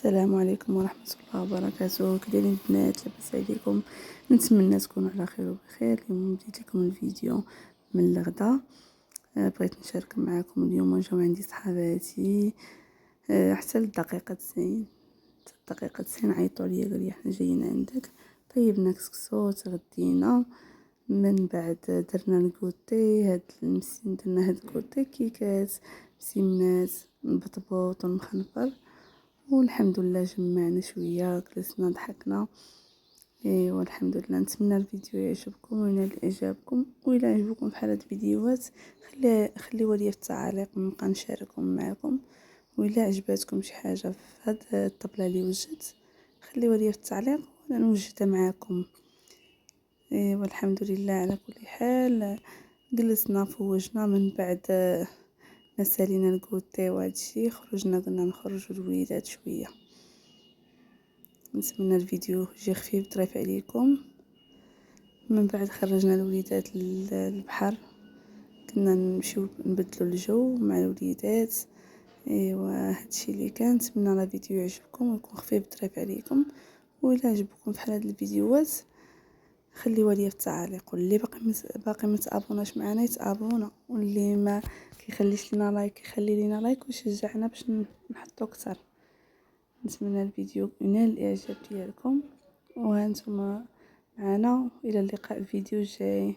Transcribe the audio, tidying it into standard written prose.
السلام عليكم ورحمة الله وبركاته. كدايرين البنات؟ لاباس عليكم؟ نتمنى تكونوا على خير وبخير. اليوم بديت لكم الفيديو من الغدا. بغيت نشارك معكم اليوم. جاو عندي صحاباتي حتى للدقيقة 90 عيطوا لي قالوا لي حنا جايين عندك. طيبنا كسكسو، تغدينا، من بعد درنا الكوتي. هاد المسين درنا هاد الكوتي كيكات مسمنات بطبوط ومخنفر، والحمد لله جمعنا شويه، جلسنا ضحكنا. ايوا الحمد لله. نتمنى الفيديو يعجبكم وينال اعجابكم، وإلا عجبكم بحال هاد الفيديوهات خليوها لي في التعاليق نبقى نشاركهم معكم. وإلا عجباتكم شي حاجه في هاد الطبله اللي وجدت خليوها لي في التعليق وانا نوجدها معكم. ايوا الحمد لله. على كل حال جلسنا فوجنا، من بعد ما سالينا الكوتي وهادشي خرجنا، قلنا نخرجوا الوليدات شويه. نتمنى الفيديو يجي خفيف ظريف عليكم. من بعد خرجنا الوليدات للبحر، كنا نمشيو نبدلوا الجو مع الوليدات. ايوا هادشي اللي كان. نتمنى الفيديو يعجبكم ويكون خفيف ظريف عليكم. وإلا عجبكم بحال هاد الفيديوهات خليوها لي في التعاليق، واللي باقي ما تابوناش معنا يتابونا، واللي ما كيخليش لنا لايك يخلي لنا لايك ويشجعنا باش نحطو اكثر. نتمنى الفيديو ينال الاعجاب ديالكم وهانتم معنا. الى اللقاء في فيديو جاي.